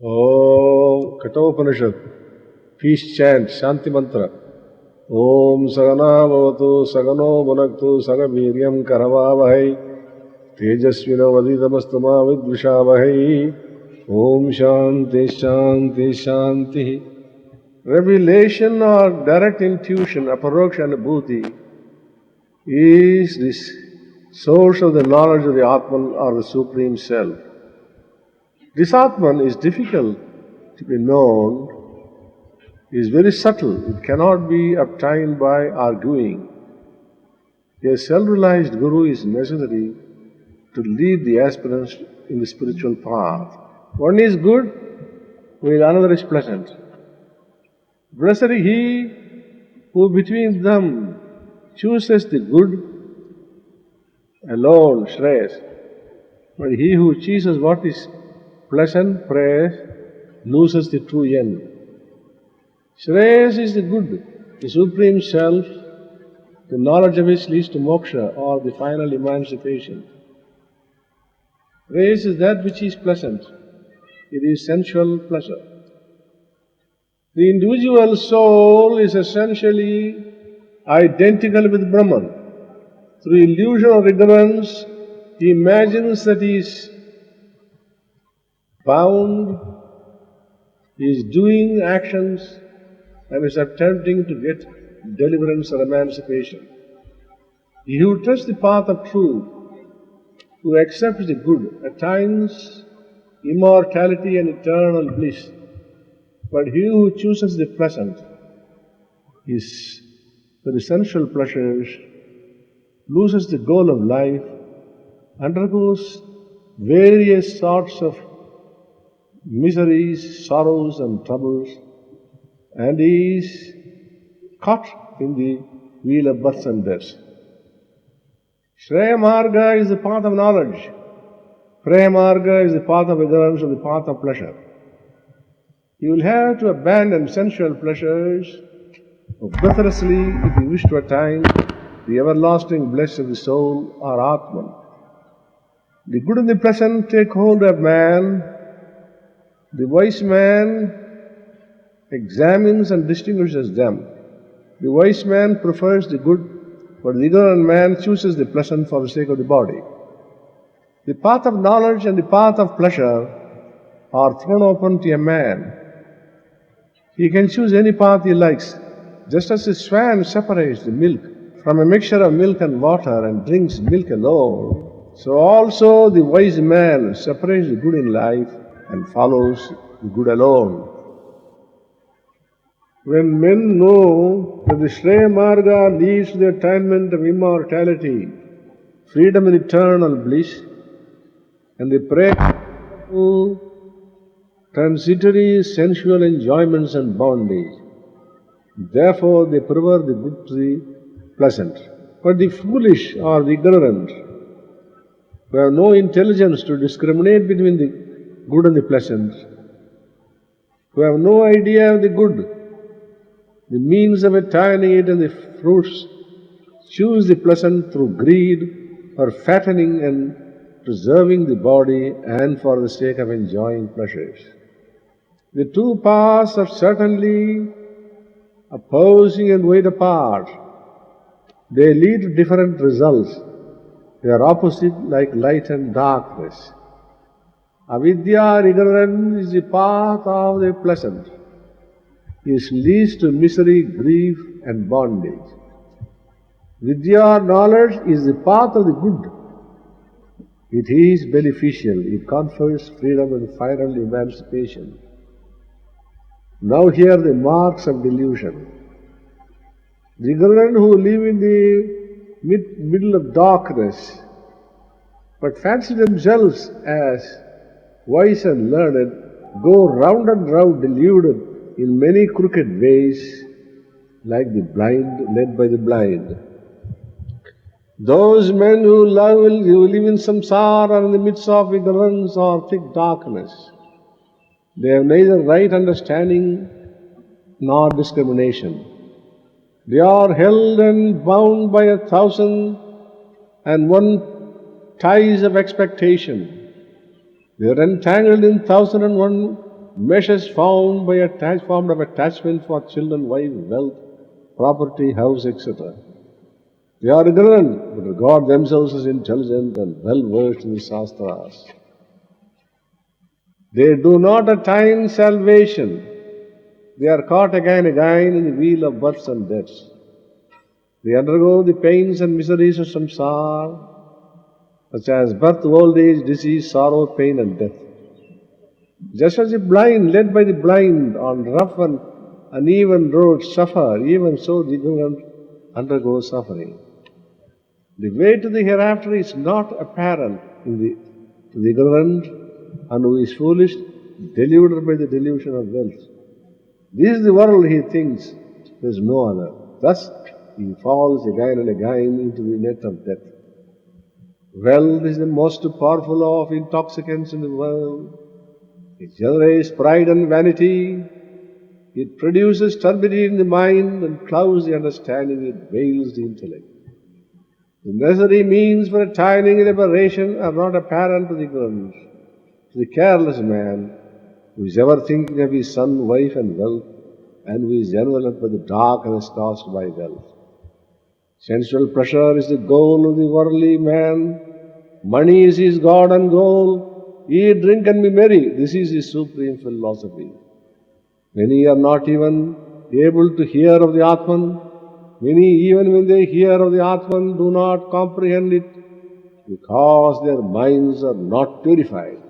Om Kathopanishad, peace chant, Shanti mantra. Om Sagana Bhavatu Sagano Bhunaktu Sagaviryam Karavavahai Tejasvino Vadidamastama Vidvishavahai. Om Shanti Shanti Shanti. Revelation or direct intuition, aparoksha anubhuti, is this source of the knowledge of the Atman or the Supreme Self. This Atman is difficult to be known, is very subtle, it cannot be obtained by arguing. A self-realized guru is necessary to lead the aspirants in the spiritual path. One is good, while another is pleasant. Blessed is he who between them chooses the good alone, Shreyas. But he who chooses what is pleasant, praise, loses the true end. Shreyas is the good, the Supreme Self, the knowledge of which leads to moksha or the final emancipation. Praise is that which is pleasant. It is sensual pleasure. The individual soul is essentially identical with Brahman. Through illusion or ignorance, he imagines that he is bound, he is doing actions and is attempting to get deliverance or emancipation. He who trusts the path of truth, who accepts the good, attains immortality and eternal bliss. But he who chooses the pleasant is for the sensual pleasures, loses the goal of life, undergoes various sorts of miseries, sorrows and troubles, and is caught in the wheel of births and deaths. Shreya Marga is the path of knowledge. Preya Marga is the path of ignorance or the path of pleasure. You will have to abandon sensual pleasures breathlessly if you wish to attain the everlasting bliss of the soul or Atman. The good and the pleasant take hold of man. The wise man examines and distinguishes them. The wise man prefers the good, but the ignorant man chooses the pleasant for the sake of the body. The path of knowledge and the path of pleasure are thrown open to a man. He can choose any path he likes. Just as a swan separates the milk from a mixture of milk and water and drinks milk alone, so also the wise man separates the good in life and follows the good alone. When men know that the Shreya Marga leads to the attainment of immortality, freedom and eternal bliss, and the prayer to transitory sensual enjoyments and bondage, therefore they prefer the good to the pleasant. But the foolish or the ignorant, who have no intelligence to discriminate between the good and the pleasant, who have no idea of the good, the means of attaining it and the fruits, choose the pleasant through greed for fattening and preserving the body and for the sake of enjoying pleasures. The two paths are certainly opposing and wide apart. They lead to different results. They are opposite like light and darkness. Avidya, ignorance, is the path of the pleasant. It leads to misery, grief and bondage. Vidya, knowledge, is the path of the good. It is beneficial. It confers freedom and final emancipation. Now here the marks of delusion. The ignorant who live in the middle of darkness, but fancy themselves as wise and learned, go round and round deluded in many crooked ways, like the blind led by the blind. Those men who live in samsara are in the midst of ignorance or thick darkness. They have neither right understanding nor discrimination. They are held and bound by 1,001 ties of expectation. They are entangled in 1,001 meshes formed of attachment for children, wife, wealth, property, house, etc. They are ignorant, but regard themselves as intelligent and well versed in the Shastras. They do not attain salvation. They are caught again and again in the wheel of births and deaths. They undergo the pains and miseries of samsara, such as birth, old age, disease, sorrow, pain, and death. Just as the blind, led by the blind on rough and uneven roads, suffer, even so the ignorant undergo suffering. The way to the hereafter is not apparent to the ignorant and who is foolish, deluded by the delusion of wealth. This is the world he thinks, there is no other. Thus he falls again and again into the net of death. Wealth is the most powerful of intoxicants in the world. It generates pride and vanity. It produces turbidity in the mind and clouds the understanding. It veils the intellect. The necessary means for attaining liberation are not apparent to the ignorant, to the careless man who is ever thinking of his son, wife, and wealth, and who is enveloped by the darkness caused by wealth. Sensual pleasure is the goal of the worldly man. Money is his god and goal. Eat, drink, and be merry. This is his supreme philosophy. Many are not even able to hear of the Atman. Many, even when they hear of the Atman, do not comprehend it because their minds are not purified.